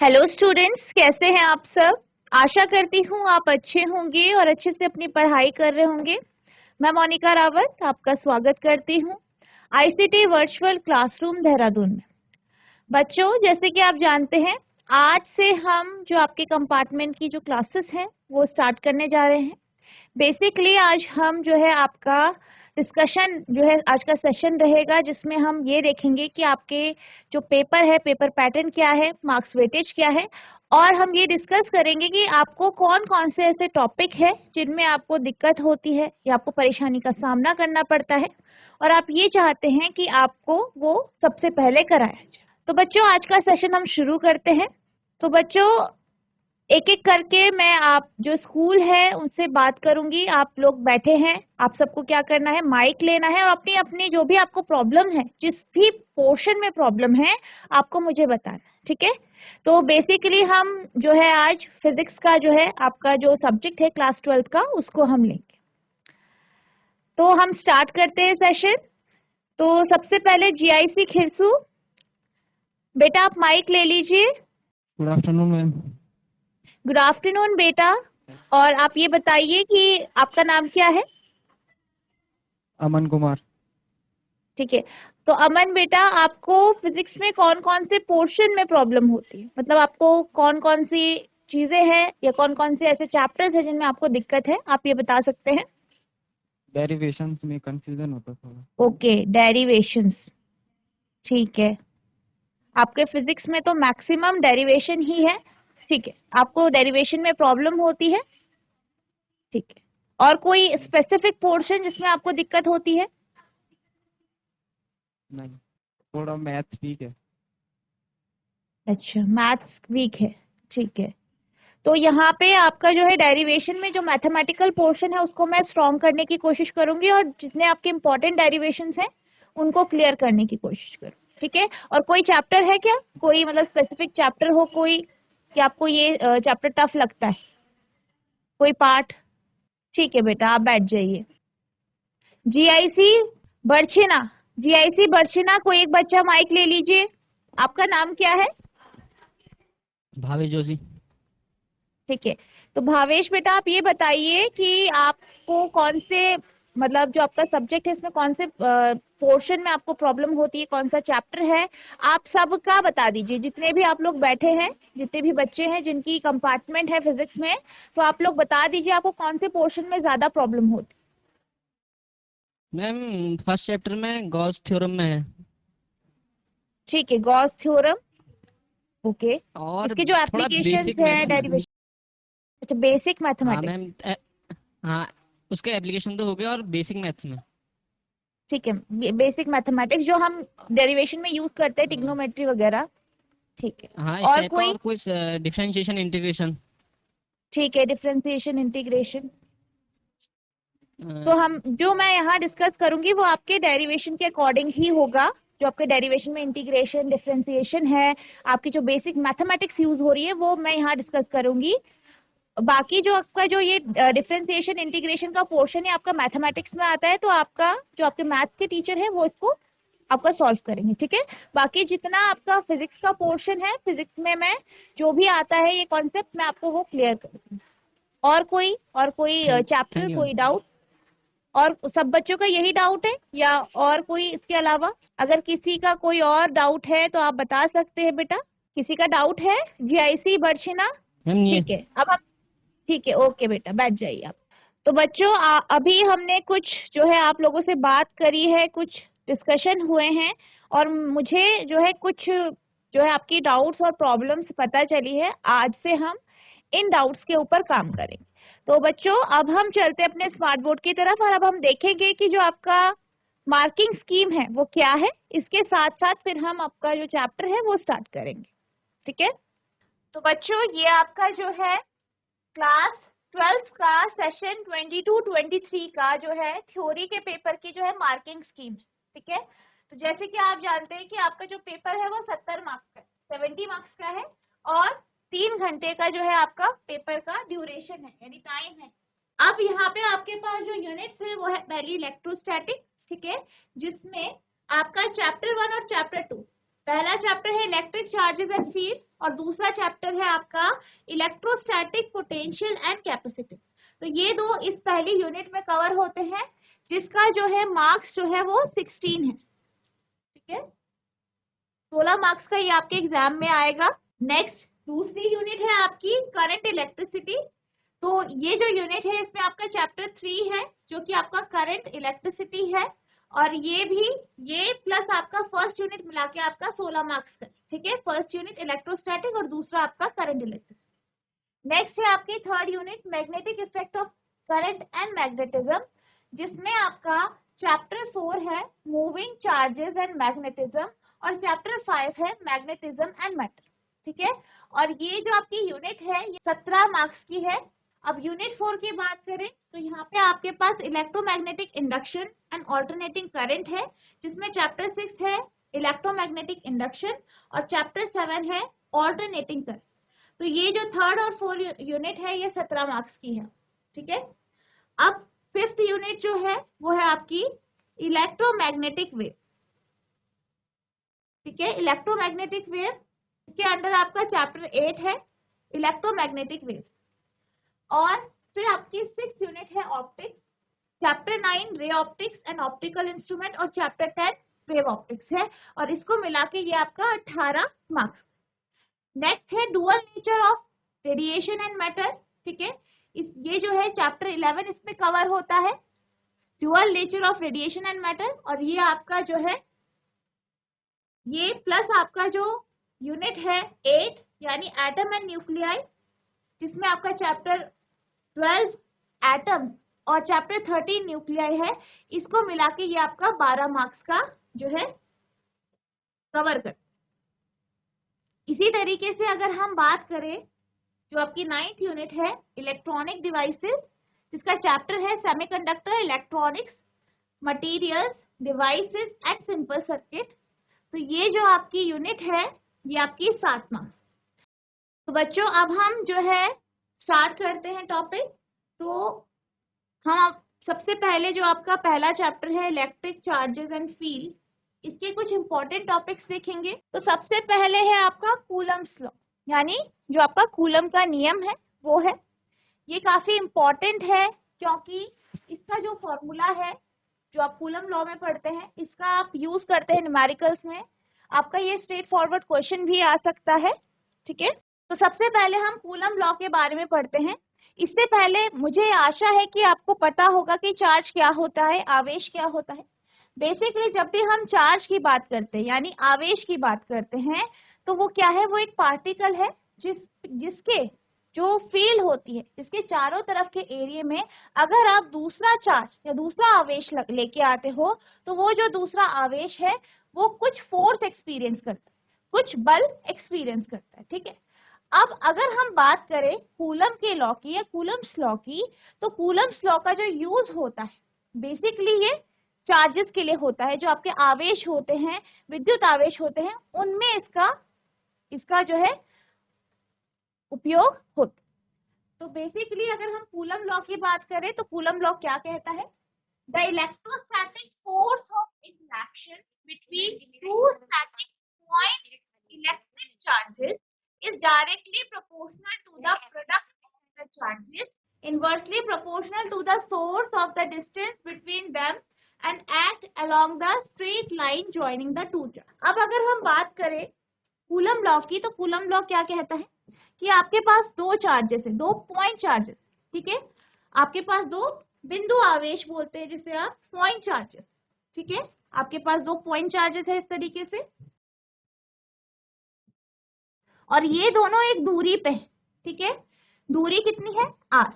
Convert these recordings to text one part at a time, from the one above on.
Hello students, कैसे हैं आप सब। आशा करती हूँ आप अच्छे होंगे और अच्छे से अपनी पढ़ाई कर रहे होंगे। मैं मोनिका रावत आपका स्वागत करती हूँ आईसीटी वर्चुअल क्लासरूम देहरादून में। बच्चों, जैसे कि आप जानते हैं, आज से हम जो आपके कंपार्टमेंट की जो क्लासेस हैं वो स्टार्ट करने जा रहे हैं। बेसिकली आज हम जो है आपका डिस्कशन जो है आज का सेशन रहेगा, जिसमें हम ये देखेंगे कि आपके जो पेपर है, पेपर पैटर्न क्या है, मार्क्स वेटेज क्या है, और हम ये डिस्कस करेंगे कि आपको कौन कौन से ऐसे टॉपिक है जिनमें आपको दिक्कत होती है या आपको परेशानी का सामना करना पड़ता है और आप ये चाहते हैं कि आपको वो सबसे पहले कराया जाए। तो बच्चों, आज का सेशन हम शुरू करते हैं। तो बच्चों, एक एक करके मैं आप जो स्कूल है उनसे बात करूंगी। आप लोग बैठे हैं, आप सबको क्या करना है, माइक लेना है और अपनी अपनी जो भी आपको प्रॉब्लम है, जिस भी पोर्शन में प्रॉब्लम है, आपको मुझे बताना है, ठीक है। तो बेसिकली हम जो है आज फिजिक्स का जो है आपका जो सब्जेक्ट है क्लास 12 का, उसको हम लेंगे। तो हम स्टार्ट करते हैं सेशन। तो सबसे पहले जीआईसी खिरसू, बेटा आप माइक ले लीजिए। Good afternoon ma'am. Good afternoon बेटा। और आप ये बताइए कि आपका नाम क्या है। अमन कुमार। ठीक है। तो अमन बेटा, आपको फिजिक्स में कौन कौन से पोर्शन में प्रॉब्लम होती है, मतलब आपको कौन कौन सी चीजें हैं या कौन कौन से ऐसे चैप्टर्स हैं जिनमें आपको दिक्कत है, आप ये बता सकते हैं। डेरिवेशंस में कंफ्यूजन होता थोड़ा। Okay, derivations. ठीक है। आपके फिजिक्स में तो मैक्सिमम डेरिवेशन ही है। ठीक है, आपको डेरिवेशन में प्रॉब्लम होती है। ठीक है। और कोई स्पेसिफिक पोर्शन जिसमें आपको दिक्कत होती है। नहीं, थोड़ा मैथ वीक है। अच्छा, मैथ्स वीक है। ठीक है। तो यहाँ पे आपका जो है डेरिवेशन में जो मैथमेटिकल पोर्शन है उसको मैं स्ट्रॉन्ग करने की कोशिश करूंगी और जितने आपके इंपॉर्टेंट डेरिवेशंस हैं उनको क्लियर करने की कोशिश करूँ, ठीक है। और कोई चैप्टर है क्या, कोई मतलब स्पेसिफिक चैप्टर हो कोई, कि आपको ये चैप्टर टफ लगता है, कोई पार्ट। ठीक है बेटा, आप बैठ जाइए। जीआईसी बरछिना, जीआईसी बरछिना, कोई एक बच्चा माइक ले लीजिए। आपका नाम क्या है। भावे जोशी। ठीक है। तो भावेश बेटा, आप ये बताइए कि आपको कौन से, मतलब जो आपका सब्जेक्ट है इसमें कौन से पोर्शन में आपको प्रॉब्लम होती है, कौन सा चैप्टर है। आप सबका बता दीजिए, जितने भी आप लोग बैठे हैं, जितने भी बच्चे हैं जिनकी कंपार्टमेंट है फिजिक्स में, तो आप लोग बता दीजिए आपको कौन से पोर्शन में ज्यादा प्रॉब्लम होती मैम फर्स्ट चैप्टर में गॉस थ्योरम में है। है। ठीक है, गॉस थ्योरम। ओके। और इसके जो थोड़ा एप्लीकेशंस बेसिक हैं मैथ्स में। डेरिवेशन। अच्छा, बेसिक हाँ मैथमेटिक्स। मैम, हाँ, उसके एप्लीकेशन तो हो गया और बेसिक मैथ्स में। ठीक है, बेसिक मैथमेटिक्स जो हम डेरिवेशन में यूज करते हैं, हाँ ट्रिग्नोमेट्री वगैरह। ठीक है। हाँ, इस और टाइप का, कोई। और कुछ डिफरेंशिएशन इंटीग्रेशन। ठीक है, डिफरेंशिएशन इंटीग्रेशन। तो हम जो मैं यहाँ डिस्कस करूंगी वो आपके डेरिवेशन के अकॉर्डिंग ही होगा। जो आपके डेरिवेशन में इंटीग्रेशन डिफरेंशिएशन है, आपकी जो बेसिक मैथमेटिक्स यूज हो रही है, वो मैं यहाँ डिस्कस करूंगी। बाकी जो आपका जो ये डिफरेंशिएशन इंटीग्रेशन का पोर्शन है आपका मैथमेटिक्स में आता है, तो आपका जो आपके मैथ्स के टीचर है वो इसको आपका सॉल्व करेंगे, ठीक है। बाकी जितना आपका फिजिक्स का पोर्शन है, फिजिक्स में मैं जो भी आता है ये कॉन्सेप्ट मैं आपको वो क्लियर करूंगी। और कोई थैंक चैप्टर, थैंक यू कोई मैम। डाउट। और सब बच्चों का यही डाउट है या और कोई इसके अलावा। अगर किसी का कोई और डाउट है तो आप बता सकते हैं बेटा। किसी का डाउट है जीआईसी बरछिना। मैम ये ठीक है, अब आप। ठीक है, ओके बेटा, बैठ जाइए आप। तो बच्चों, अभी हमने कुछ जो है आप लोगों से बात करी है, कुछ डिस्कशन हुए हैं, और मुझे जो है कुछ जो है आपकी डाउट्स और प्रॉब्लम्स पता चली है। आज से हम इन डाउट्स के ऊपर काम करेंगे। तो बच्चों, अब हम चलते हैं अपने स्मार्ट बोर्ड की तरफ और अब हम देखेंगे कि जो आपका मार्किंग स्कीम है वो क्या है। इसके साथ साथ फिर हम आपका जो चैप्टर है वो स्टार्ट करेंगे, ठीक है। तो बच्चों, ये आपका जो है क्लास 12 का सेशन 22-23 का जो है थ्योरी के पेपर की जो है मार्किंग स्कीम, ठीक है। तो जैसे कि आप जानते हैं कि आपका जो पेपर है वो 70 मार्क्स का, 70 मार्क्स का है, और 3 घंटे का जो है आपका पेपर का ड्यूरेशन है, यानी टाइम है। अब यहाँ पे आपके पास जो यूनिट्स है वो है पहली इलेक्ट्रोस्टैटिक, ठीक है, जिसमें आपका चैप्टर 1 और चैप्टर 2 पहला चैप्टर है इलेक्ट्रिक चार्जेस एंड फील्ड और दूसरा चैप्टर है आपका इलेक्ट्रोस्टैटिक पोटेंशियल एंड कैपेसिटी। तो ये दो इस पहली यूनिट में कवर होते हैं, जिसका जो है मार्क्स जो है वो 16 है। ठीक है, 16 मार्क्स का ये आपके एग्जाम में आएगा। नेक्स्ट दूसरी यूनिट है आपकी करंट इलेक्ट्रिसिटी। तो ये जो यूनिट है इसमें आपका चैप्टर 3 है जो कि आपका करंट इलेक्ट्रिसिटी है, और ये प्लस आपका फर्स्ट यूनिट मिला के आपका 16 मार्क्स का। ठीक है, फर्स्ट यूनिट इलेक्ट्रोस्टैटिक और दूसरा आपका करंट इलेक्ट्रिसिटी। नेक्स्ट है आपकी third unit magnetic effect of current and magnetism, जिसमें आपका चैप्टर 4 है मूविंग चार्जेस एंड मैग्नेटिज्म और चैप्टर 5 है मैग्नेटिज्म एंड मैटर। ठीक है, और ये जो आपकी यूनिट है ये 17 मार्क्स की है। अब यूनिट 4 की बात करें तो यहाँ पे आपके पास electromagnetic induction and alternating current है, जिसमें चैप्टर 6 है इलेक्ट्रोमैग्नेटिक इंडक्शन और चैप्टर 7 है ऑल्टरनेटिंग करंट। तो ये जो थर्ड और फोर्थ यूनिट है ये 17 मार्क्स की है। ठीक है, अब फिफ्थ यूनिट जो है वो है आपकी इलेक्ट्रोमैग्नेटिक वेव। ठीक है, इलेक्ट्रोमैग्नेटिक वेव, इसके अंडर आपका चैप्टर 8 है इलेक्ट्रोमैग्नेटिक वेव, और फिर आपकी 6th यूनिट है optics, chapter 9 ray optics and optical instrument और चैप्टर 10 वेव ऑप्टिक्स है, और इसको मिला के ये आपका 18 मार्क्स। नेक्स्ट है dual nature of radiation and matter. ठीक है, ये जो है चैप्टर 11 इसमें कवर होता है, dual nature of radiation and matter, और ये आपका जो है ये प्लस आपका जो यूनिट है 8 यानी एटम एंड न्यूक्लियाई, जिसमें आपका चैप्टर 12 एटम्स और चैप्टर 13 न्यूक्लियाई है, इसको मिला के ये आपका 12 मार्क्स का जो है कवर कर। इसी तरीके से अगर हम बात करें जो आपकी 9th यूनिट है इलेक्ट्रॉनिक डिवाइसेस, जिसका चैप्टर है semiconductor electronics materials devices and simple circuit, तो ये जो आपकी यूनिट है ये आपकी 7 मार्क्स। तो बच्चों अब हम जो है स्टार्ट करते हैं टॉपिक। तो हम सबसे पहले जो आपका पहला चैप्टर है इलेक्ट्रिक चार्जेस एंड फील्ड, इसके कुछ इंपॉर्टेंट टॉपिक्स देखेंगे। तो सबसे पहले है आपका कूलम्स लॉ, यानी जो आपका कूलम का नियम है वो है। ये काफी इंपॉर्टेंट है क्योंकि इसका जो फॉर्मूला है जो आप कूलम लॉ में पढ़ते हैं इसका आप यूज करते हैं न्यूमेरिकल्स में, आपका ये स्ट्रेट फॉरवर्ड क्वेश्चन भी आ सकता है। ठीक है, तो सबसे पहले हम कूलम लॉ के बारे में पढ़ते हैं। इससे पहले मुझे आशा है कि आपको पता होगा कि चार्ज क्या होता है, आवेश क्या होता है। बेसिकली जब भी हम चार्ज की बात करते हैं यानी आवेश की बात करते हैं तो वो क्या है, वो एक पार्टिकल है जिसके जो फील्ड होती है, जिसके चारों तरफ के एरिया में अगर आप दूसरा चार्ज या दूसरा आवेश लेके आते हो तो वो जो दूसरा आवेश है वो कुछ फोर्स एक्सपीरियंस करता है, कुछ बल एक्सपीरियंस करता है। ठीक है, अब अगर हम बात करें कूलम के लॉ की या कूलम्स लॉ की, तो कूलम्स लॉ का जो यूज होता है बेसिकली ये चार्जेस के लिए होता है। जो आपके आवेश होते हैं, विद्युत आवेश होते हैं, उनमें इसका जो है उपयोग होता है। तो बेसिकली अगर हम कूलम लॉ की बात करें तो कूलम लॉ क्या कहता है, the electrostatic force of interaction between two static point electric charges is directly proportional to the product of the charges, inversely proportional to the source of the distance between them and act along the straight line joining the two charges। अब अगर हम बात करें coulomb law की तो coulomb law क्या कहता है कि आपके पास दो चार्जेस है, दो पॉइंट चार्जेस। ठीक है, आपके पास दो बिंदु आवेश बोलते हैं जिसे आप पॉइंट चार्जेस। ठीक है, आपके पास दो पॉइंट चार्जेस है इस तरीके से, और ये दोनों एक दूरी पे है। ठीक है, दूरी कितनी है r।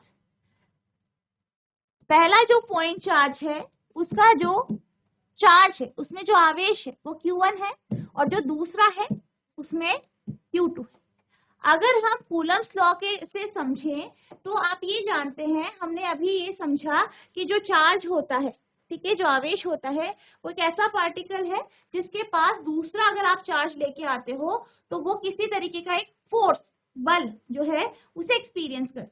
पहला जो पॉइंट चार्ज है उसका जो चार्ज है उसमें जो आवेश है वो q1 है, और जो दूसरा है उसमें q2 है। अगर हम कूलम्स लॉ के से समझें तो आप ये जानते हैं, हमने अभी ये समझा कि जो चार्ज होता है, ठीक है, जो आवेश होता है वो एक ऐसा पार्टिकल है जिसके पास दूसरा अगर आप चार्ज लेके आते हो तो वो किसी तरीके का एक फोर्स बल जो है उसे एक्सपीरियंस करता है,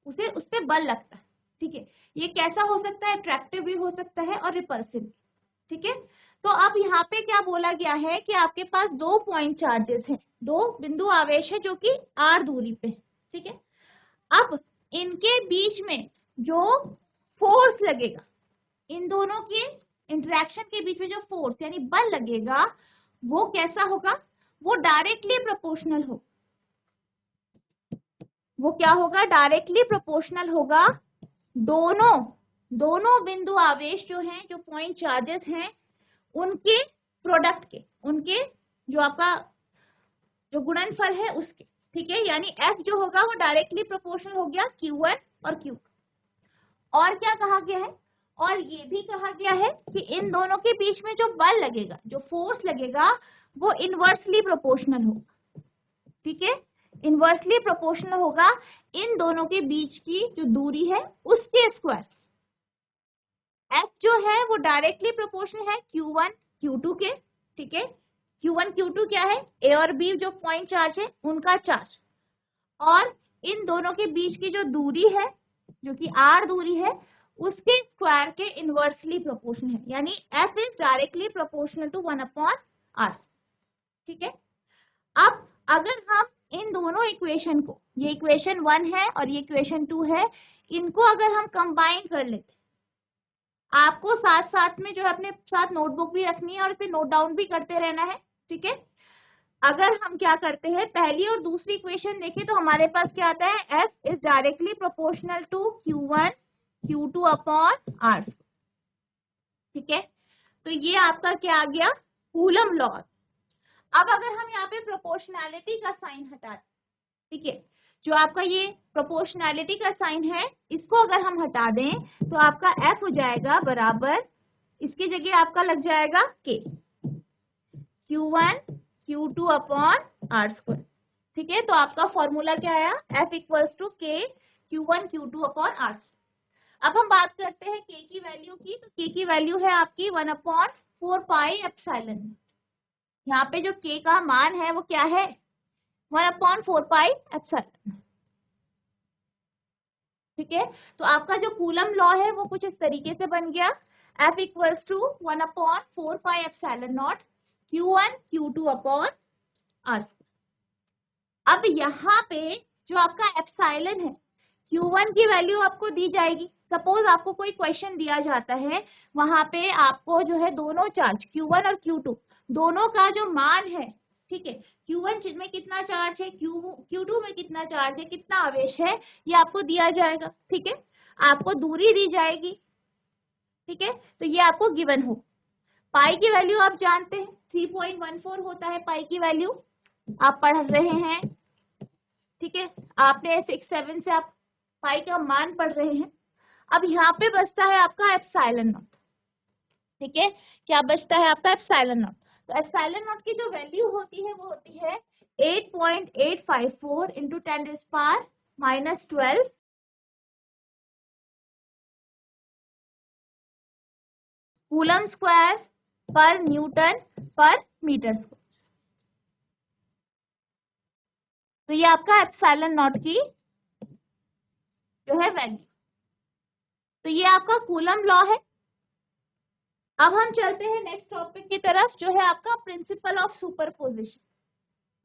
उसे उस पर बल लगता है। ठीक है, ये कैसा हो सकता है, अट्रैक्टिव भी हो सकता है और रिपल्सिव। ठीक है, तो अब यहाँ पे क्या बोला गया है कि आपके पास 2 पॉइंट चार्जेस हैं, 2 बिंदु आवेश है जो कि r दूरी पे, ठीक है। अब इनके बीच में जो फोर्स लगेगा, इन दोनों के इंटरेक्शन के बीच में जो फोर्स यानी बल लगेगा वो कैसा होगा, वो डायरेक्टली प्रोपोर्शनल हो, वो क्या होगा, डायरेक्टली प्रोपोर्शनल होगा दोनों बिंदु आवेश जो हैं, जो पॉइंट चार्जेस हैं, उनके प्रोडक्ट के, उनके जो आपका जो गुणनफल है उसके, ठीक है। यानी F जो होगा वो डायरेक्टली प्रोपोर्शनल हो गया Q1 और Q। और क्या कहा गया है, और ये भी कहा गया है कि इन दोनों के बीच में जो बल लगेगा, जो फोर्स लगेगा, वो इनवर्सली प्रोपोर्शनल होगा, ठीक है। इनवर्सली प्रोपोर्शनल होगा इन दोनों के बीच की जो दूरी है उसके स्क्वायर। F जो है वो डायरेक्टली प्रोपोर्शनल है Q1 Q2 के, ठीक है। Q1 Q2 क्या है, A और B जो पॉइंट चार्ज है उनका चार्ज, और इन दोनों के बीच की जो दूरी है जो कि r दूरी है उसके स्क्वायर के इनवर्सली प्रोपोर्शनल है, यानी F is directly proportional to 1/r, ठीक है। अब अगर हम इन दोनों इक्वेशन को, ये इक्वेशन 1 है और ये इक्वेशन 2 है, इनको अगर हम कंबाइन कर लेते, आपको साथ साथ में जो है अपने साथ नोटबुक भी रखनी है और इसे नोट डाउन भी करते रहना है, ठीक है। अगर हम क्या करते हैं, पहली और दूसरी इक्वेशन देखें तो हमारे पास क्या आता है, F is directly proportional to Q1 Q2 upon R, ठीक है। तो ये आपका क्या आ गया, कूलम लॉ। अब अगर हम यहाँ पे प्रोपोर्शनैलिटी का साइन हटा, ठीक है, जो आपका ये प्रोपोर्शनैलिटी का साइन है इसको अगर हम हटा दें तो आपका F हो जाएगा बराबर, इसकी जगह आपका लग जाएगा K, Q1 Q2 upon R square, ठीक है। तो आपका फॉर्मूला क्या आया, F equals to K Q1 Q2 upon R। अब हम बात करते हैं K की वैल्यू की, तो K की वैल्यू है आपकी 1/4 पाई एप्सिलॉन। यहाँ पे जो K का मान है वो क्या है, 1/4 पाई एप्सिलॉन, ठीक है। तो आपका जो कूलम लॉ है वो कुछ इस तरीके से बन गया, F equals to 1/4 pi epsilon naught Q1 Q2 upon R। अब यहाँ पे जो आपका एप्सिलॉन है, Q1 की वैल्यू आपको दी जाएगी। सपोज आपको कोई क्वेश्चन दिया जाता है, वहां पे आपको जो है दोनों चार्ज Q1 और Q2 दोनों का जो मान है, ठीक है, Q1 में कितना चार्ज है, Q2 में कितना चार्ज है, कितना आवेश है, ये आपको दिया जाएगा, ठीक है। आपको दूरी दी जाएगी, ठीक है, तो ये आपको गिवन हो। पाई की वैल्यू आप जानते हैं 3.14 होता है पाई की वैल्यू, आप पढ़ रहे हैं, ठीक है। आपने 6-7 से आप पाई का मान पढ़ रहे हैं। अब यहाँ पे बचता है आपका एप्सिलॉन नॉट, ठीक है। क्या बचता है आपका एप्सिलॉन नॉट, तो एप्सिलॉन नॉट की जो वैल्यू होती है वो होती है 8.854 इंटू 10⁻⁻12 कूलम स्क्वायर पर न्यूटन पर मीटर स्क्वायर। तो ये आपका एप्सिलॉन नॉट की जो है वैल्यू, तो ये आपका कूलम लॉ है। अब हम चलते हैं नेक्स्ट टॉपिक की तरफ, जो है आपका प्रिंसिपल ऑफ सुपरपोजिशन,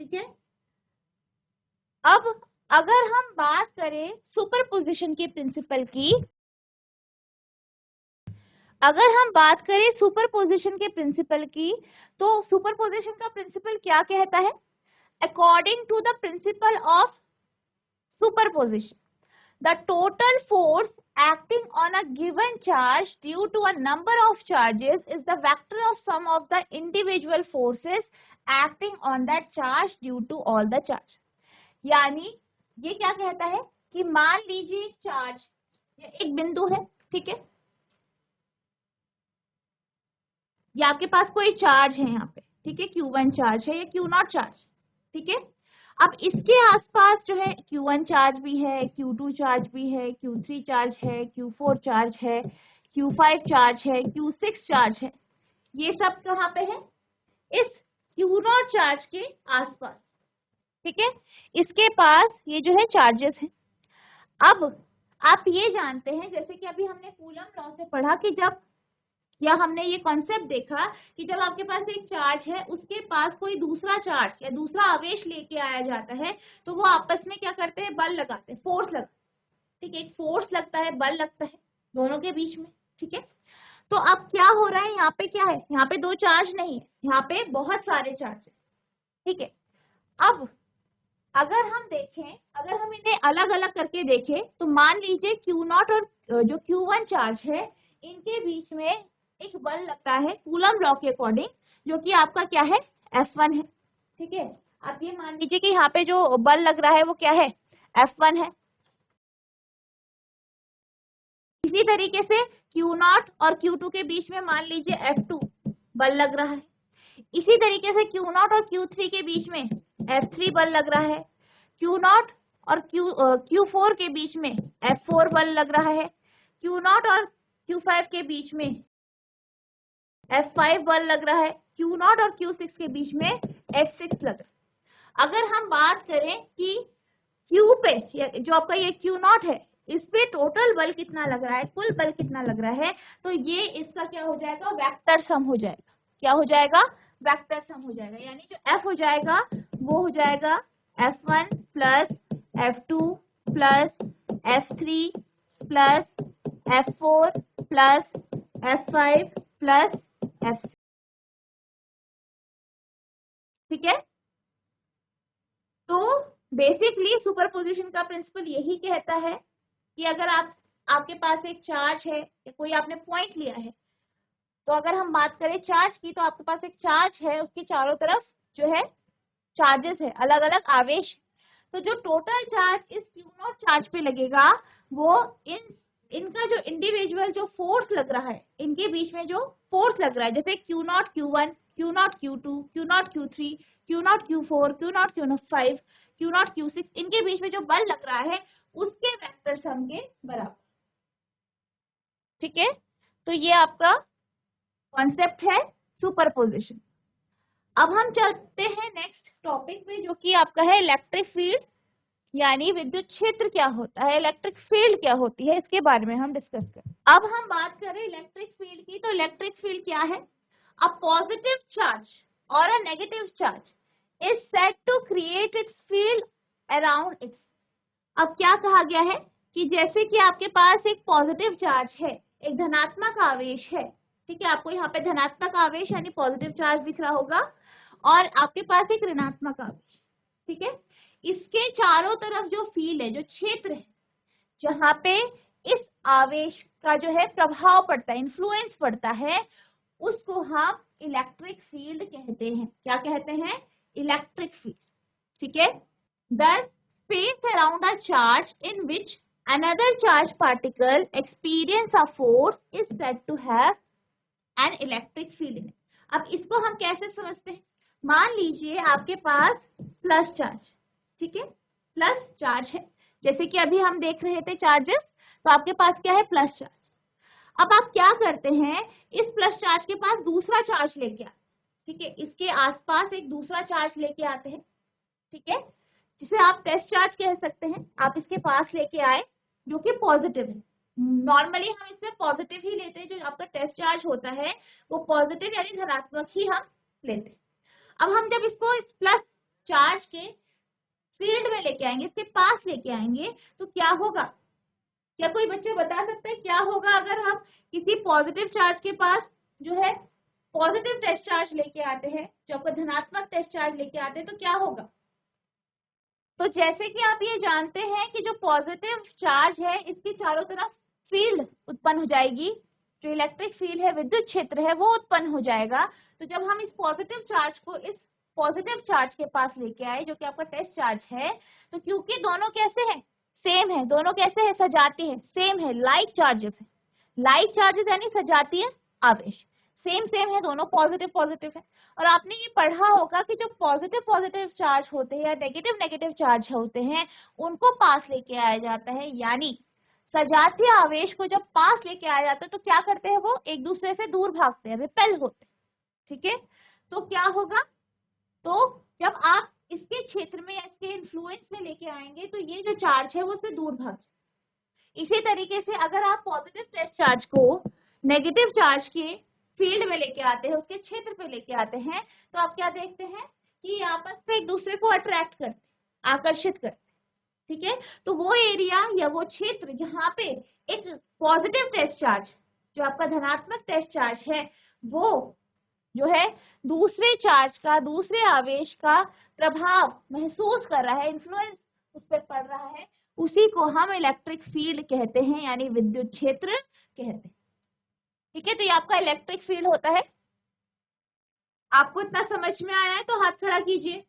ठीक है। अब अगर हम बात करें सुपरपोजिशन के प्रिंसिपल की, अगर हम बात करें सुपरपोजिशन के प्रिंसिपल की, तो सुपरपोजिशन का प्रिंसिपल क्या कहता है, according to the principle of superposition the total force acting on a given charge due to a number of charges is the vector of sum of the individual forces acting on that charge due to all the charge। यानी ये क्या कहता है कि मान लीजिए एक charge, ये एक बिंदु है, ठीक है, ये आपके पास कोई चार्ज है यहाँ पे, ठीक है, Q1 चार्ज है या Q0 चार्ज, ठीक है। अब इसके आसपास जो है Q1 चार्ज भी है, Q2 चार्ज भी है, Q3 चार्ज है, Q4 चार्ज है, Q5 चार्ज है, Q6 चार्ज है, ये सब कहाँ पे है, इस Q0 चार्ज के आसपास, ठीक है, इसके पास ये जो है चार्जेस हैं। अब आप ये जानते हैं, जैसे कि अभी हमने कूलम लॉ से पढ़ा कि जब या हमने ये कॉन्सेप्ट देखा कि जब आपके पास एक चार्ज है, उसके पास कोई दूसरा चार्ज या दूसरा आवेश लेके आया जाता है, तो वो आपस में क्या करते हैं, बल लगाते हैं, फोर्स लगता है। ठीक है, एक फोर्स लगता है, बल लगता है दोनों के बीच में। ठीक है, तो अब क्या हो रहा है, यहाँ पे क्या है, यहाँ पे दो चार्ज नहीं है, यहाँ पे बहुत सारे चार्जेस। ठीक है, अब अगर हम देखें, अगर हम इन्हें अलग अलग करके देखें, तो मान लीजिए Q0 और जो Q1 चार्ज है, इनके बीच में एक बल लगता है कूलम लॉ के अकॉर्डिंग, जो कि आपका क्या है, F1 है। ठीक है, आप ये मान लीजिए कि यहाँ पे जो बल लग रहा है वो क्या है, F1 है। इसी तरीके से Q0 और Q2 के बीच में मान लीजिए F2 बल लग रहा है। इसी तरीके से Q0 और Q3 के बीच में F3 बल लग रहा है। Q0 और Q4 के बीच में F4 बल लग रहा है। Q0 और Q5 के बीच में F5 बल लग रहा है। Q0 और Q6 के बीच में F6 लग रहा है। अगर हम बात करें कि Q पे, जो आपका ये Q0 है, इस पे टोटल बल कितना लग रहा है, कुल बल कितना लग रहा है, तो ये इसका क्या हो जाएगा, वेक्टर सम हो जाएगा। क्या हो जाएगा, वेक्टर सम हो जाएगा। यानी जो F हो जाएगा वो हो जाएगा F1 plus F2 plus F3 plus F4 plus F5 plus F6। ठीक है, तो बेसिकली सुपरपोजिशन का प्रिंसिपल यही कहता है कि अगर आपके पास एक चार्ज है या कोई आपने पॉइंट लिया है, तो अगर हम बात करें चार्ज की, तो आपके पास एक चार्ज है, उसके चारों तरफ जो है चार्जेस है, अलग अलग आवेश। तो जो टोटल चार्ज इस Q0 चार्ज पे लगेगा, वो इनका जो इंडिविजुअल जो फोर्स लग रहा है, इनके बीच में जो फोर्स लग रहा है, जैसे Q0 Q1, Q0 Q2, Q0 Q3, Q0 Q4, Q0 Q5, Q0 Q6, इनके बीच में जो बल लग रहा है, उसके वेक्टर सम के बराबर। ठीक है, तो ये आपका कॉन्सेप्ट है सुपरपोजिशन। अब हम चलते हैं नेक्स्ट टॉपिक में, जो कि आपका है इलेक्ट्रिक फील्ड, यानी विद्युत क्षेत्र क्या होता है, इलेक्ट्रिक फील्ड क्या होती है, इसके बारे में हम डिस्कस करें। अब हम बात करें इलेक्ट्रिक फील्ड की, तो इलेक्ट्रिक फील्ड क्या है, अ पॉजिटिव चार्ज और a negative charge is said to create its field around its. अब क्या कहा गया है कि जैसे कि आपके पास एक पॉजिटिव चार्ज है, एक धनात्मक आवेश है। ठीक है, आपको यहाँ पे धनात्मक आवेश यानी पॉजिटिव चार्ज दिख रहा होगा, और आपके पास एक ऋणात्मक आवेश। ठीक है, इसके चारों तरफ जो फील्ड है, जो क्षेत्र है, जहाँ पे इस आवेश का जो है प्रभाव पड़ता है, इन्फ्लुएंस पड़ता है, उसको हम इलेक्ट्रिक फील्ड कहते हैं। क्या कहते हैं, इलेक्ट्रिक फील्ड। ठीक है, thus space around a charge in which another charge particle experience a force is said to have an electric field in it। अब इसको हम कैसे समझते हैं, मान लीजिए आपके पास प्लस चार्ज, ठीक है, प्लस चार्ज है, जैसे कि अभी हम देख रहे थे चार्जेस, तो आपके पास क्या है, प्लस चार्ज। अब आप क्या करते हैं, इस प्लस चार्ज के पास दूसरा चार्ज लेके आते, ठीक है, इसके आसपास एक दूसरा चार्ज लेके आते हैं। ठीक है, जिसे आप टेस्ट चार्ज कह सकते हैं, आप इसके पास लेके आए, जो कि पॉजिटिव है। नॉर्मली हम इसमें पॉजिटिव ही लेते हैं, जो आपका टेस्ट चार्ज होता है वो पॉजिटिव यानी धनात्मक ही हम लेते हैं। अब हम जब इसको इस प्लस चार्ज के फील्ड में लेके आएंगे, इसके पास लेके आएंगे, तो क्या होगा, क्या कोई बच्चे बता सकते हैं क्या होगा अगर हम किसी पॉजिटिव चार्ज के पास जो है पॉजिटिव टेस्ट चार्ज लेके आते हैं, जो आपका धनात्मक टेस्ट चार्ज लेके आते हैं, तो क्या होगा। तो जैसे कि आप ये जानते हैं कि जो पॉजिटिव चार्ज है, इसके चारों तरफ फील्ड उत्पन्न हो जाएगी, जो इलेक्ट्रिक फील्ड है, विद्युत क्षेत्र है, वो उत्पन्न हो जाएगा। तो जब हम इस पॉजिटिव चार्ज को इस पॉजिटिव चार्ज के पास लेके आए, जो कि आपका टेस्ट चार्ज है, तो क्योंकि दोनों कैसे हैं, सेम है, दोनों कैसे है, सजाती है, सेम है, लाइक चार्जेस है, लाइक चार्जेस यानी सजातीय आवेश, सेम सेम है, दोनों पॉजिटिव पॉजिटिव है। और आपने ये पढ़ा होगा कि जो पॉजिटिव पॉजिटिव चार्ज होते हैं या नेगेटिव नेगेटिव चार्ज होते हैं, उनको पास लेके आया जाता है, यानी सजातीय आवेश को जब पास लेके आया जाता है, तो क्या करते हैं, वो एक दूसरे से दूर भागते हैं, रिपेल होते हैं। ठीक है, तो क्या होगा, तो जब आप इसके क्षेत्र में या इसके इन्फ्लुएंस में लेके आएंगे, तो ये जो चार्ज है वो उससे दूर भाग। इसी तरीके से अगर आप पॉजिटिव टेस्ट चार्ज को नेगेटिव चार्ज के फील्ड में लेके आते हैं, उसके क्षेत्र पे लेके आते हैं, तो आप क्या देखते हैं कि आपस में एक दूसरे को अट्रैक्ट करते, आकर्षित करते, ठीक है। तो वो एरिया या वो क्षेत्र जहाँ पे एक पॉजिटिव टेस्ट चार्ज, जो आपका धनात्मक टेस्ट चार्ज है, वो जो है दूसरे चार्ज का, दूसरे आवेश का प्रभाव महसूस कर रहा है, इन्फ्लुएंस उस पर पड़ रहा है, उसी को हम इलेक्ट्रिक फील्ड कहते हैं, यानी विद्युत क्षेत्र कहते हैं, ठीक है। तो ये आपका इलेक्ट्रिक फील्ड होता है। आपको इतना समझ में आया है तो हाथ खड़ा कीजिए।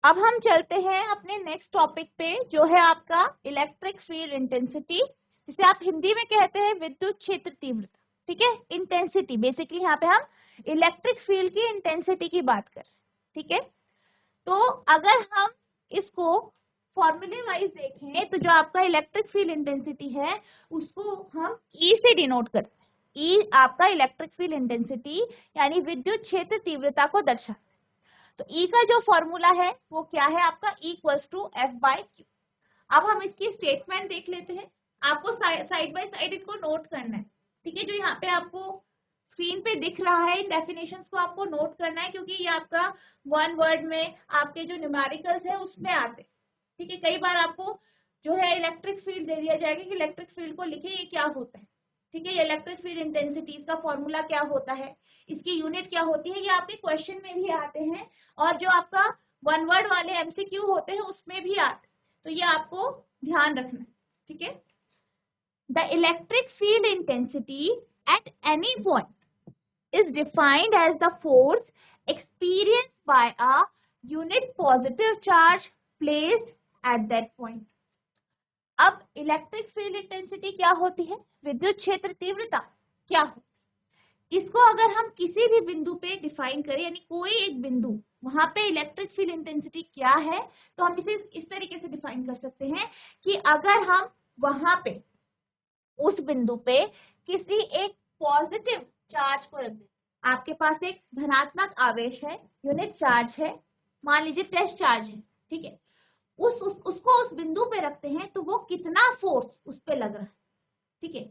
अब हम चलते हैं अपने नेक्स्ट टॉपिक पे, जो है आपका इलेक्ट्रिक फील्ड इंटेंसिटी, जिसे आप हिंदी में कहते हैं विद्युत क्षेत्र तीव्रता, ठीक है। इंटेंसिटी, बेसिकली यहाँ पे हम इलेक्ट्रिक फील्ड की इंटेंसिटी की बात कर रहे हैं, ठीक है। तो अगर हम इसको फॉर्मूले वाइज देखें तो जो आपका इलेक्ट्रिक फील्ड इंटेंसिटी है उसको हम ई से डिनोट करते हैं। ई आपका इलेक्ट्रिक फील्ड इंटेंसिटी यानी विद्युत क्षेत्र तीव्रता को दर्शाता है। तो ई का जो फॉर्मूला है वो क्या है आपका, E इक्वल्स टू F/Q। अब हम इसकी स्टेटमेंट देख लेते हैं। आपको साइड बाय साइड इनको नोट करना है, ठीक है। जो यहाँ पे आपको स्क्रीन पे दिख रहा है, इन डेफिनेशंस को आपको नोट करना है, क्योंकि ये आपका वन वर्ड में आपके जो न्यूमेरिकल्स है उसमें आते, ठीक है। कई बार आपको जो है इलेक्ट्रिक फील्ड दे दिया जाएगा कि इलेक्ट्रिक फील्ड को लिखे, ये क्या होता है, ठीक है। ये इलेक्ट्रिक फील्ड इंटेंसिटी, इसका फॉर्मूला क्या होता है, इसकी यूनिट क्या होती है, ये आपके क्वेश्चन में भी आते हैं, और जो आपका वन वर्ड वाले एमसीक्यू होते हैं उसमें भी आते हैं। तो ये आपको ध्यान रखना है, ठीक है। The electric field intensity at any point is defined as the force experienced by a unit positive charge placed at that point. अब इलेक्ट्रिक फील्ड इंटेंसिटी क्या होती है, विद्युत क्षेत्र तीव्रता क्या होती है, इसको अगर हम किसी भी बिंदु पे डिफाइन करें, यानी कोई एक बिंदु वहां पे इलेक्ट्रिक फील्ड इंटेंसिटी क्या है, तो हम इसे इस तरीके से डिफाइन कर सकते हैं कि अगर हम वहां पे उस बिंदु पे किसी एक पॉजिटिव चार्ज को रख दें, आपके पास एक धनात्मक आवेश है, यूनिट चार्ज है, मान लीजिए टेस्ट चार्ज है, ठीक है, उसको उस बिंदु पे रखते हैं, तो वो कितना फोर्स उस पे लग रहा है, ठीक है,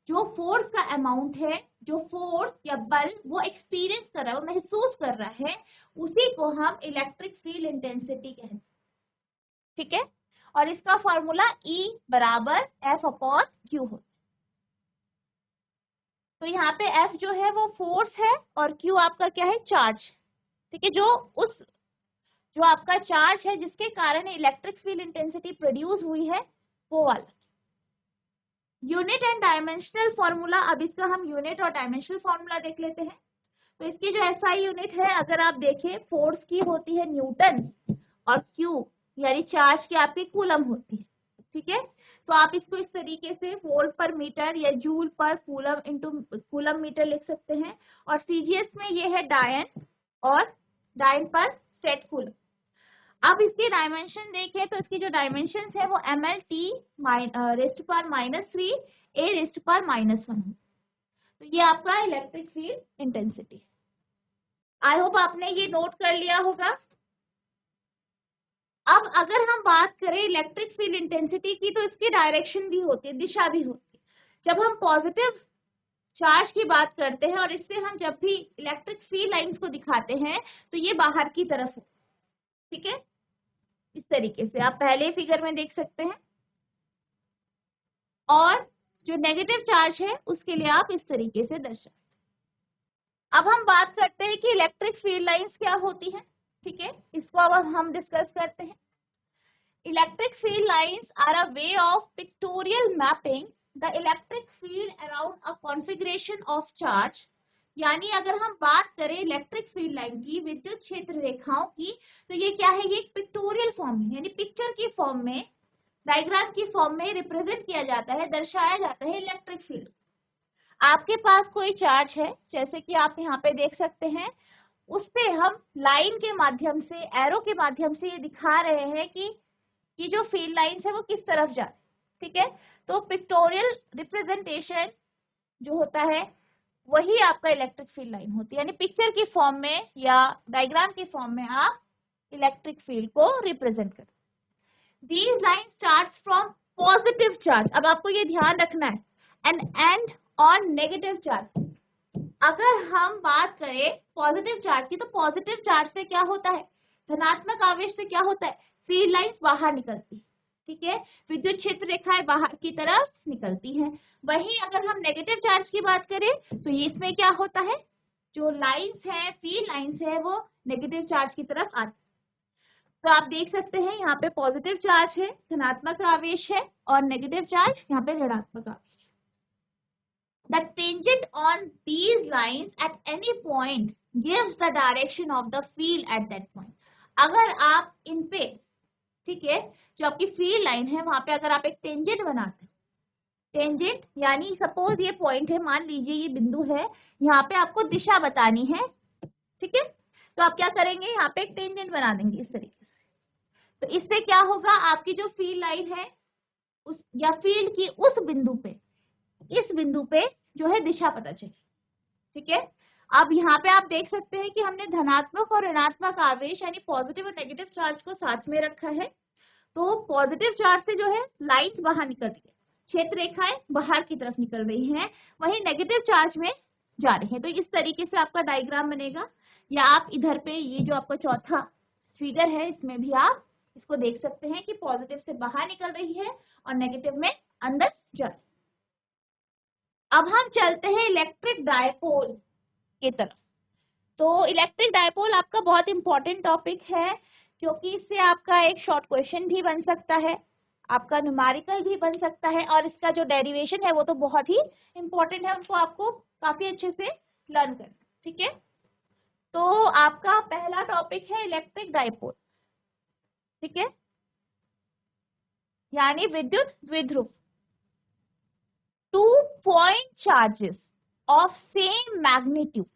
जो फोर्स का अमाउंट है, जो फोर्स या बल वो एक्सपीरियंस कर रहा है, वो महसूस कर रहा है, उसी को हम इलेक्ट्रिक फील्ड इंटेंसिटी कहते हैं, ठीक है। और इसका फॉर्मूला E बराबर F/Q होता है। तो यहाँ पे F जो है वो फोर्स है और Q आपका क्या है, चार्ज, ठीक है। जो आपका चार्ज है जिसके कारण इलेक्ट्रिक फील्ड इंटेंसिटी प्रोड्यूस हुई है, वो वाला। यूनिट एंड डायमेंशनल फॉर्मूला, अब इसका हम यूनिट और डायमेंशनल फॉर्मूला देख लेते हैं। तो इसकी जो SI यूनिट है, अगर आप देखें, फोर्स की होती है न्यूटन और Q यानी चार्ज की आपकी कूलम होती है, ठीक है। तो आप इसको इस तरीके से वोल्ट पर मीटर या जूल पर कूलम इंटू कूलम मीटर लिख सकते हैं। और सीजीएस में ये है डायन, और डायन पर सेट कूलम। अब इसकी डायमेंशन देखें तो इसकी जो डायमेंशन है वो ml/t रेस्ट पर -3 a रेस्ट पर -1। तो ये आपका electric field intensity. I hope आपने ये नोट कर लिया होगा। अब अगर हम बात करें इलेक्ट्रिक फील्ड इंटेंसिटी की, तो इसकी डायरेक्शन भी होती है, दिशा भी होती है। जब हम पॉजिटिव चार्ज की बात करते हैं और इससे हम जब भी इलेक्ट्रिक फील्ड लाइंस को दिखाते हैं तो ये बाहर की तरफ हो, ठीक है, इस तरीके से आप पहले फिगर में देख सकते हैं। और जो नेगेटिव चार्ज है उसके लिए आप इस तरीके से दर्शाते हैं। अब हम बात करते हैं कि इलेक्ट्रिक फील्ड लाइंस क्या होती है, ठीक है, इसको अब हम डिस्कस करते हैं। Electric field lines are a way of pictorial mapping the electric field around a configuration of charge. यानी अगर हम बात करें इलेक्ट्रिक फील्ड लाइन की, विद्युत क्षेत्र रेखाओं की, तो ये क्या है, ये एक पिक्टोरियल फॉर्म है, यानी पिक्चर की फॉर्म में, डायग्राम की फॉर्म में रिप्रेजेंट किया जाता है, दर्शाया जाता है इलेक्ट्रिक फील्ड। आपके पास कोई चार्ज है, जैसे कि आप यहाँ पे देख सकते हैं, उस पे हम लाइन के माध्यम से, एरो के माध्यम से ये दिखा रहे हैं कि जो फील्ड लाइंस है वो किस तरफ जा रही है, ठीक है। तो पिक्टोरियल रिप्रेजेंटेशन जो होता है वही आपका इलेक्ट्रिक फील्ड लाइन होती है, यानी पिक्चर की फॉर्म में या डायग्राम की फॉर्म में आप इलेक्ट्रिक फील्ड को रिप्रेजेंट करते हैं। These line starts from positive charge. अब आपको ये ध्यान रखना है, and and on negative charge. अगर हम बात करें पॉजिटिव चार्ज की, तो पॉजिटिव चार्ज से क्या होता है, धनात्मक आवेश से क्या होता है, फील्ड लाइंस बाहर निकलती है, ठीक है, विद्युत क्षेत्र रेखाएं बाहर की तरफ निकलती हैं। वहीं अगर हम नेगेटिव चार्ज की बात करें तो इसमें क्या होता है, जो लाइंस है, फील्ड लाइंस है, वो नेगेटिव चार्ज की तरफ आती है। तो आप देख सकते हैं यहाँ पे पॉजिटिव चार्ज है, धनात्मक आवेश है, और नेगेटिव चार्ज यहाँ पे ऋणात्मक आवेश। The tangent on these lines at any point gives the direction of the field at that point. अगर आप इन पे, ठीक है, जो आपकी फील्ड लाइन है वहां पे अगर आप एक टेंजेंट बनाते हैं, टेंजेंट यानी सपोज ये पॉइंट है, मान लीजिए ये बिंदु है, यहाँ पे आपको दिशा बतानी है, ठीक है, तो आप क्या करेंगे, यहाँ पे एक टेंजेंट बना देंगे इस तरीके से। तो इससे क्या होगा, आपकी जो फील्ड लाइन है उस या फील्ड की उस बिंदु पे, इस बिंदु पे जो है दिशा पता चले, ठीक है। अब यहाँ पे आप देख सकते हैं कि हमने धनात्मक और ऋणात्मक आवेश यानी पॉजिटिव और नेगेटिव चार्ज को साथ में रखा है। तो पॉजिटिव चार्ज से जो है लाइंस बाहर निकल रही है, क्षेत्र रेखाएं बाहर की तरफ निकल रही हैं, वहीं नेगेटिव चार्ज में जा रही है। तो इस तरीके से आपका डायग्राम बनेगा, या आप इधर पे ये जो आपका चौथा फिगर है इसमें भी आप इसको देख सकते हैं कि पॉजिटिव से बाहर निकल रही है और नेगेटिव में अंदर जा रही है। अब हम चलते हैं इलेक्ट्रिक डायपोल की तरफ। तो इलेक्ट्रिक डायपोल आपका बहुत इंपॉर्टेंट टॉपिक है, क्योंकि इससे आपका एक शॉर्ट क्वेश्चन भी बन सकता है, आपका न्यूमेरिकल भी बन सकता है, और इसका जो डेरिवेशन है वो तो बहुत ही इंपॉर्टेंट है, उनको आपको काफी अच्छे से लर्न करना, ठीक है। तो आपका पहला टॉपिक है इलेक्ट्रिक डायपोल, ठीक है, यानी विद्युत द्विध्रुव। 2 point charges of same magnitude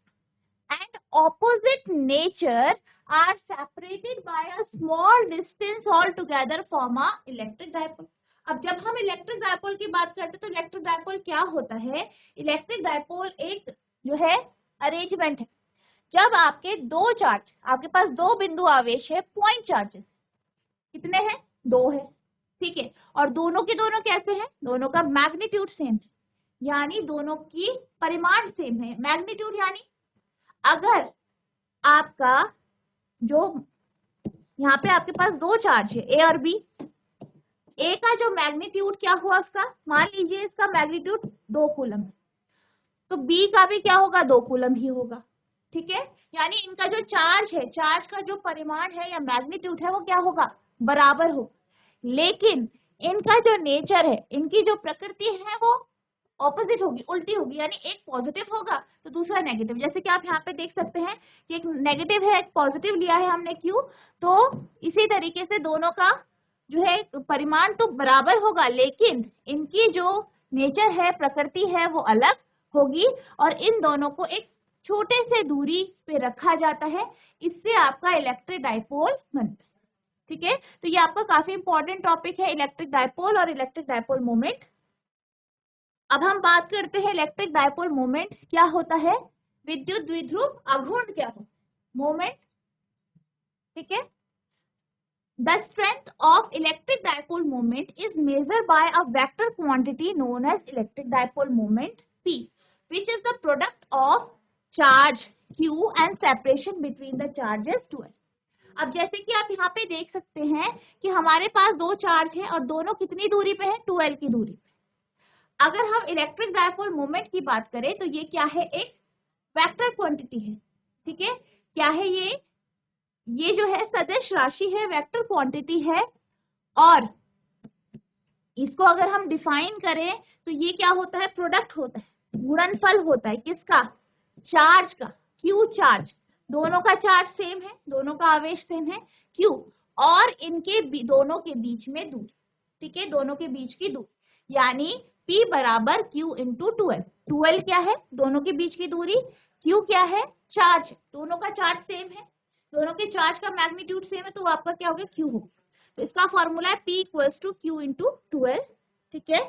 and opposite nature are separated by a small distance altogether form a electric dipole. अब जब हम इलेक्ट्रिक डायपोल की बात करते हैं तो इलेक्ट्रिक डायपोल क्या होता है, इलेक्ट्रिक डायपोल एक जो है अरेंजमेंट है, जब आपके दो चार्ज, आपके पास दो बिंदु आवेश है, पॉइंट चार्जेस कितने हैं, 2 है, ठीक है, और दोनों के दोनों कैसे हैं, दोनों का मैग्नीट्यूड सेम है, यानी दोनों की परिमाण सेम है। मैग्नीट्यूड यानी अगर आपका जो यहाँ पे आपके पास दो चार्ज है ए और बी, ए का जो मैग्नीट्यूड क्या हुआ उसका, मान लीजिए इसका मैग्नीट्यूड 2 कूलम है, तो बी का भी क्या होगा, 2 कूलम ही होगा, ठीक है, यानी इनका जो चार्ज है, चार्ज का जो परिमाण है या मैग्नीट्यूड है वो क्या होगा, बराबर हो। लेकिन इनका जो नेचर है, इनकी जो प्रकृति है वो ऑपोजिट होगी, उल्टी होगी, यानी एक पॉजिटिव होगा तो दूसरा नेगेटिव। जैसे कि आप यहाँ पे देख सकते हैं कि एक नेगेटिव है, एक पॉजिटिव लिया है हमने क्यू, तो इसी तरीके से दोनों का जो है परिमाण तो बराबर होगा, लेकिन इनकी जो नेचर है, प्रकृति है, वो अलग होगी, और इन दोनों को एक छोटे से दूरी पे रखा जाता है, इससे आपका इलेक्ट्रिक डायपोल बनता है, ठीक है। तो ये आपका काफी इंपॉर्टेंट टॉपिक है, इलेक्ट्रिक डायपोल और इलेक्ट्रिक डायपोल मोमेंट। अब हम बात करते हैं इलेक्ट्रिक डायपोल मोमेंट क्या होता है, विद्युत द्विध्रुव आघूर्ण क्या होता है, मोमेंट, ठीक है। The strength of electric dipole moment is measured by a vector quantity known as electric dipole moment P, which is the product of charge Q and separation between the charges 2L. अब जैसे कि आप यहाँ पे देख सकते हैं कि हमारे पास दो चार्ज है और दोनों कितनी दूरी पे है, 2L की दूरी पे। अगर हम इलेक्ट्रिक डायपोल मोमेंट की बात करें तो ये क्या है, एक वेक्टर क्वांटिटी है, ठीक है, क्या है ये जो है सदिश राशि है, वेक्टर क्वांटिटी है, और इसको अगर हम डिफाइन करें तो ये क्या होता है, प्रोडक्ट होता है, गुणनफल होता है, किसका, चार्ज का, क्यू चार्ज, दोनों का चार्ज सेम है, दोनों का आवेश सेम है क्यू, और इनके दोनों के बीच में दूरी, ठीक है, दोनों के बीच की दूरी, यानी P बराबर Q इंटू 2L। 2L क्या है, दोनों के बीच की दूरी, Q क्या है, चार्ज, दोनों का चार्ज सेम है, दोनों के चार्ज का मैग्नीट्यूड सेम है, तो आपका क्या होगा, Q होगा। तो इसका फॉर्मूला है P equals to Q into 2L, ठीक है।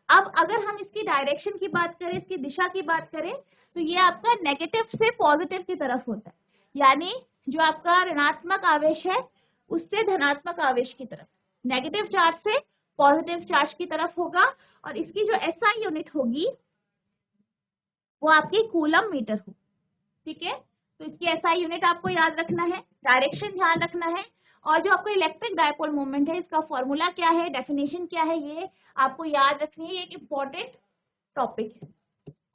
अब अगर हम इसकी डायरेक्शन की बात करें, इसकी दिशा की बात करें, तो ये आपका नेगेटिव से पॉजिटिव की तरफ होता है, यानी जो आपका ऋणात्मक आवेश है उससे धनात्मक आवेश की तरफ, नेगेटिव चार्ज से पॉजिटिव चार्ज की तरफ होगा, और इसकी जो SI यूनिट होगी वो आपकी कूलम मीटर हो, ठीक है। तो इसकी एसआई यूनिट आपको याद रखना है, डायरेक्शन ध्यान रखना है, और जो आपको इलेक्ट्रिक डायपोल मोमेंट है इसका फॉर्मूला क्या है, डेफिनेशन क्या है, ये आपको याद रखनी है। ये एक इम्पॉर्टेंट टॉपिक है,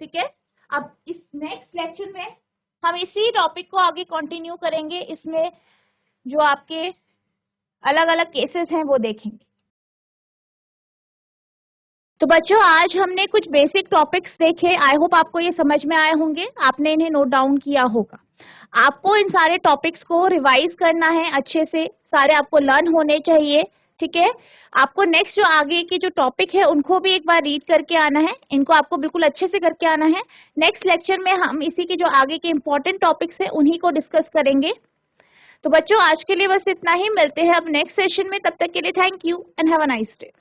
ठीक है। अब इस नेक्स्ट लेक्चर में हम इसी टॉपिक को आगे कंटिन्यू करेंगे, इसमें जो आपके अलग अलग केसेस हैं वो देखेंगे। तो बच्चों आज हमने कुछ बेसिक टॉपिक्स देखे, आई होप आपको ये समझ में आए होंगे, आपने इन्हें नोट डाउन किया होगा। आपको इन सारे टॉपिक्स को रिवाइज करना है अच्छे से, सारे आपको लर्न होने चाहिए, ठीक है। आपको नेक्स्ट जो आगे की जो टॉपिक है उनको भी एक बार रीड करके आना है, इनको आपको बिल्कुल अच्छे से करके आना है। नेक्स्ट लेक्चर में हम इसी की जो आगे के इंपॉर्टेंट टॉपिक्स है उन्हीं को डिस्कस करेंगे। तो बच्चों आज के लिए बस इतना ही, मिलते हैं अब नेक्स्ट सेशन में, तब तक के लिए thank you and have a nice day.